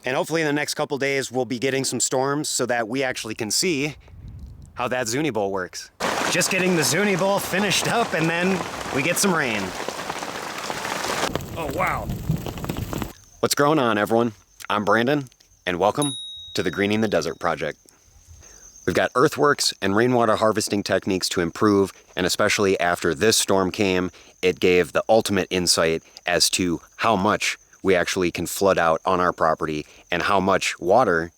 And hopefully in the next couple days, we'll be getting some storms so that we actually can see how that Zuni bowl works. Just getting the Zuni bowl finished up and then we get some rain. Oh, wow. What's going on, everyone? I'm Brandon, and welcome to the Greening the Desert project. We've got earthworks and rainwater harvesting techniques to improve, and especially after this storm came, it gave the ultimate insight as to how much we actually can flood out on our property and how much water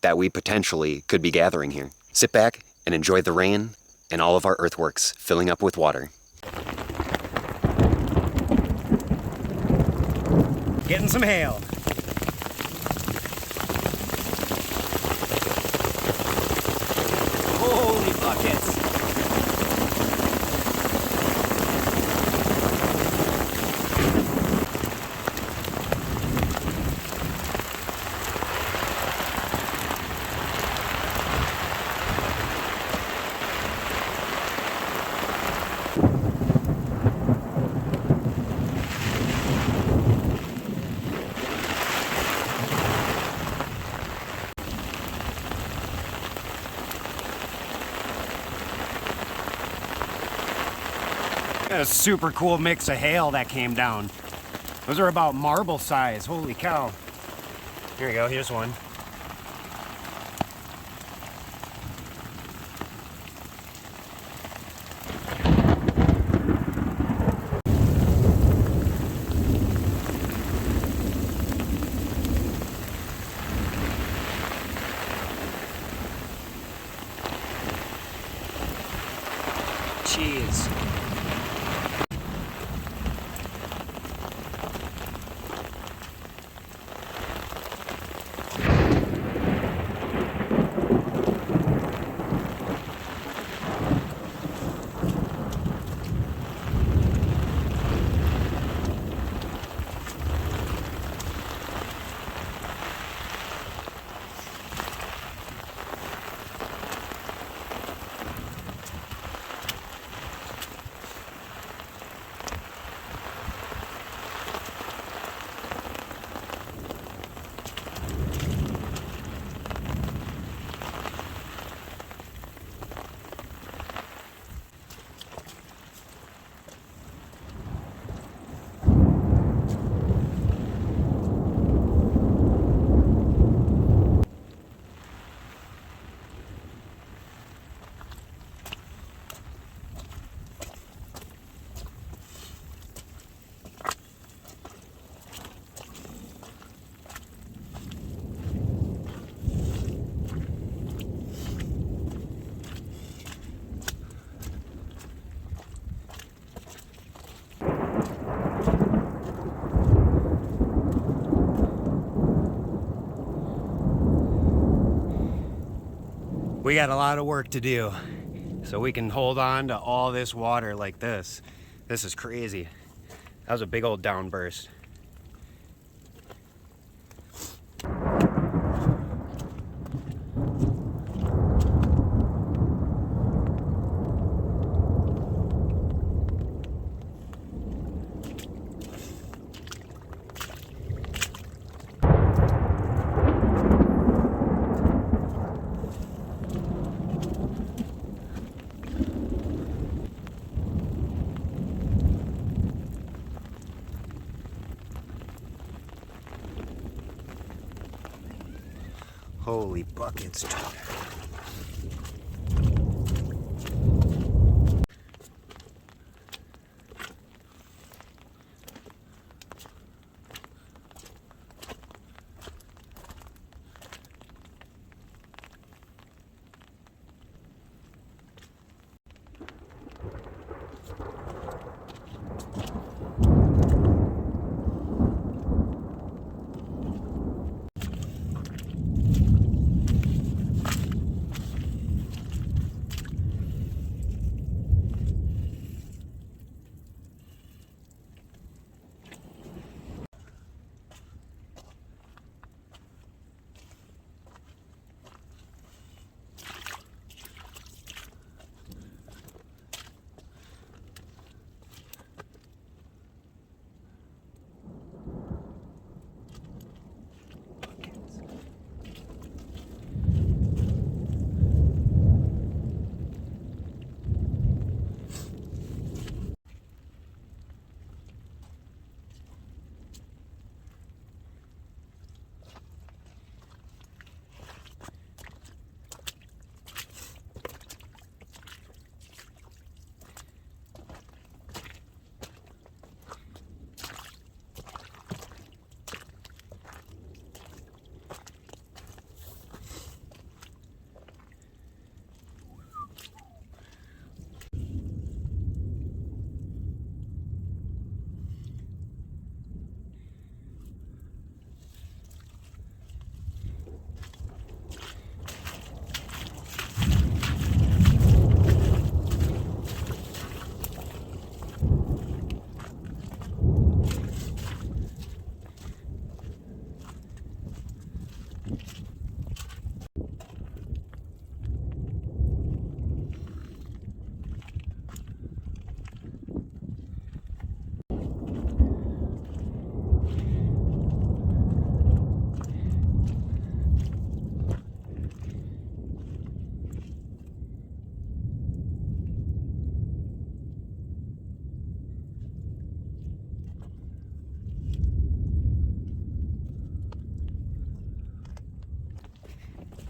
that we potentially could be gathering here. Sit back and enjoy the rain and all of our earthworks filling up with water. Getting some hail. Holy buckets. A super cool mix of hail that came down. Those are about marble size. Holy cow. Here we go, here's one. Jeez. We got a lot of work to do so we can hold on to all this water like this. This is crazy. That was a big old downburst. Holy buckets, dude.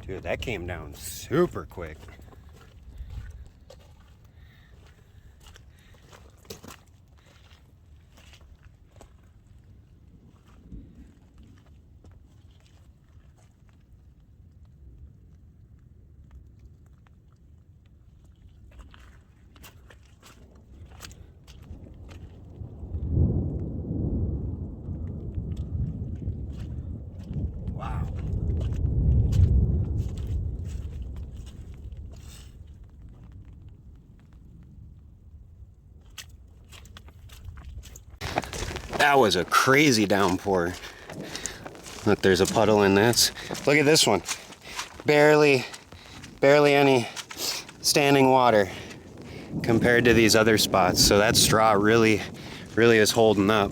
Dude, that came down super quick. Wow. That was a crazy downpour. Look, there's a puddle in this. Look at this one. Barely any standing water compared to these other spots. So that straw really is holding up.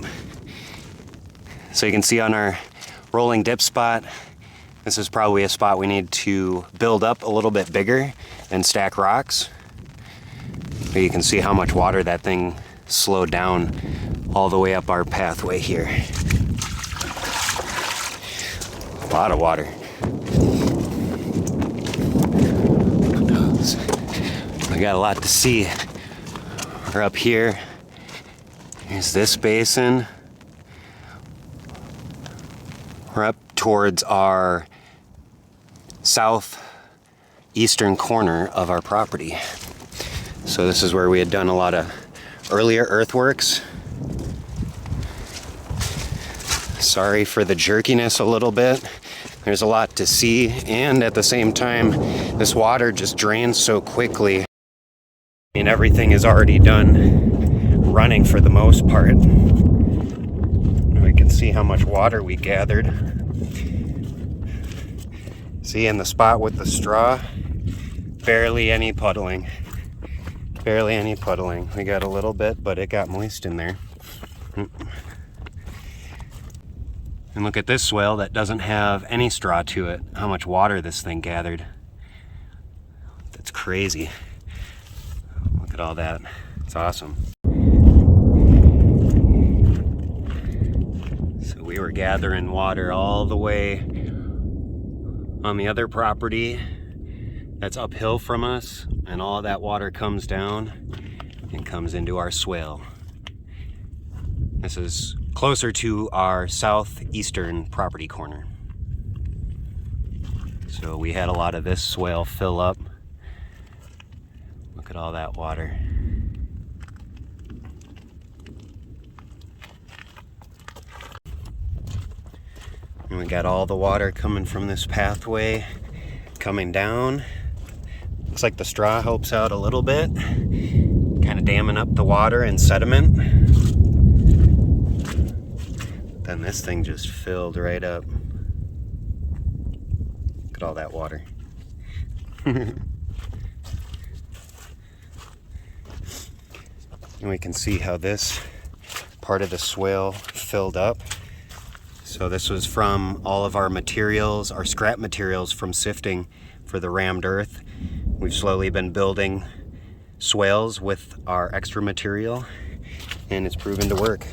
So you can see on our rolling dip spot, this is probably a spot we need to build up a little bit bigger and stack rocks. But you can see how much water that thing slowed down all the way up our pathway here. A lot of water. We got a lot to see. We're up here. Here's this basin. We're up towards our southeastern corner of our property. So this is where we had done a lot of earlier earthworks. Sorry for the jerkiness a little bit. There's a lot to see, and at the same time, this water just drains so quickly. I mean, everything is already done running for the most part. We can see how much water we gathered. See, in the spot with the straw, barely any puddling. Barely any puddling. We got a little bit, but it got moist in there. And look at this swale that doesn't have any straw to it. How much water this thing gathered. That's crazy. Look at all that. It's awesome. So we were gathering water all the way on the other property that's uphill from us, and all that water comes down and comes into our swale. This is closer to our southeastern property corner. So we had a lot of this swale fill up. Look at all that water. And we got all the water coming from this pathway, coming down. Looks like the straw helps out a little bit, kind of damming up the water and sediment. Then this thing just filled right up. Look at all that water. And we can see how this part of the swale filled up. So this was from all of our materials, our scrap materials from sifting for the rammed earth. We've slowly been building swales with our extra material, and it's proven to work.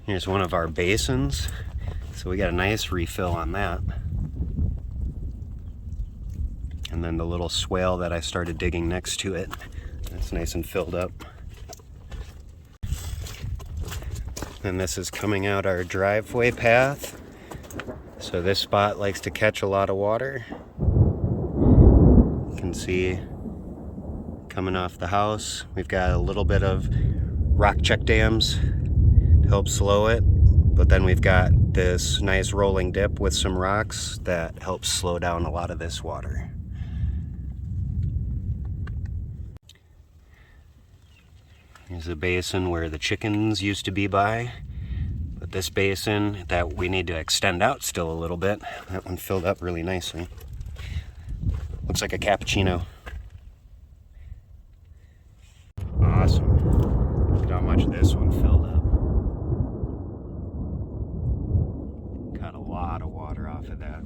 Here's one of our basins. So we got a nice refill on that. And then the little swale that I started digging next to it, that's nice and filled up. And this is coming out our driveway path. So this spot likes to catch a lot of water. You can see coming off the house, we've got a little bit of rock check dams to help slow it, but then we've got this nice rolling dip with some rocks that helps slow down a lot of this water. Here's a basin where the chickens used to be by. But this basin that we need to extend out still a little bit, that one filled up really nicely. Looks like a cappuccino. Awesome. Look at how much this one filled up. Got a lot of water off of that.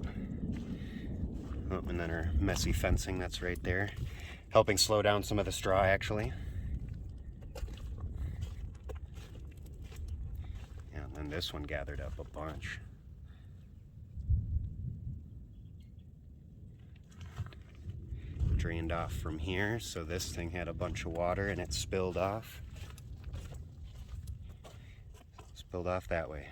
Oh, and then our messy fencing that's right there. Helping slow down some of the straw actually. Yeah, and then this one gathered up a bunch. Drained off from here, so this thing had a bunch of water and it spilled off. Spilled off that way.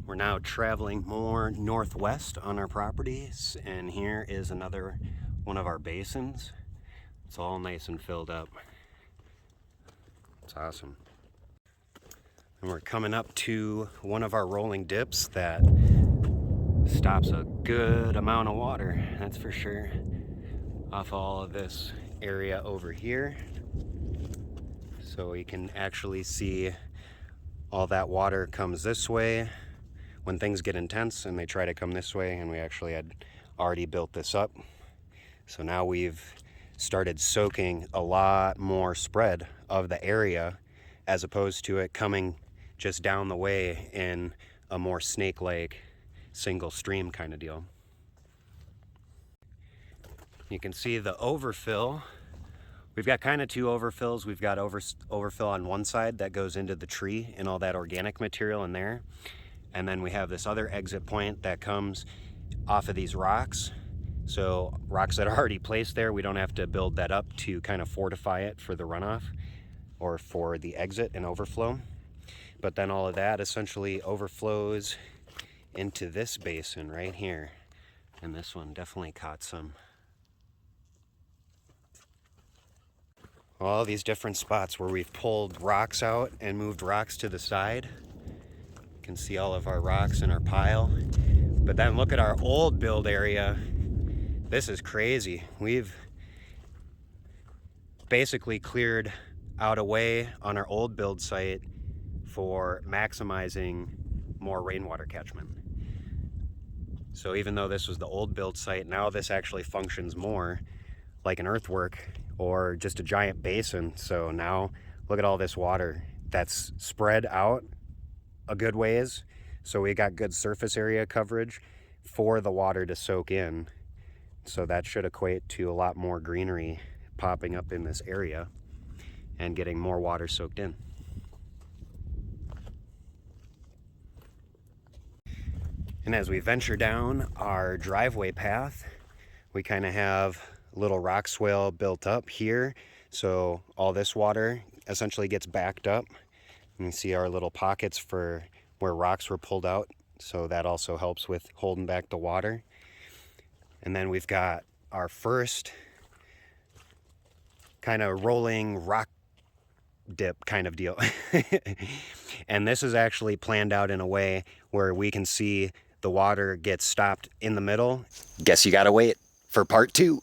We're now traveling more northwest on our properties, and here is another one of our basins. It's all nice and filled up. It's awesome. And we're coming up to one of our rolling dips that stops a good amount of water, that's for sure, off all of this area over here. So we can actually see all that water comes this way when things get intense and they try to come this way, and we actually had already built this up. So now we've started soaking a lot more spread of the area as opposed to it coming just down the way in a more snake-like single stream kind of deal. You can see the overfill. We've got kind of two overfills. We've got overfill on one side that goes into the tree and all that organic material in there. And then we have this other exit point that comes off of these rocks. So rocks that are already placed there, we don't have to build that up to kind of fortify it for the runoff or for the exit and overflow. But then all of that essentially overflows into this basin right here. And this one definitely caught some. All these different spots where we've pulled rocks out and moved rocks to the side. You can see all of our rocks in our pile. But then look at our old build area. This is crazy. We've basically cleared out a way on our old build site for maximizing more rainwater catchment. So even though this was the old build site, now this actually functions more like an earthwork or just a giant basin. So now look at all this water that's spread out a good ways. So we got good surface area coverage for the water to soak in. So that should equate to a lot more greenery popping up in this area and getting more water soaked in. And as we venture down our driveway path, we kind of have a little rock swale built up here. So all this water essentially gets backed up. And you see our little pockets for where rocks were pulled out. So that also helps with holding back the water. And then we've got our first kind of rolling rock dip kind of deal. And this is actually planned out in a way where we can see the water gets stopped in the middle. Guess you gotta wait for part 2.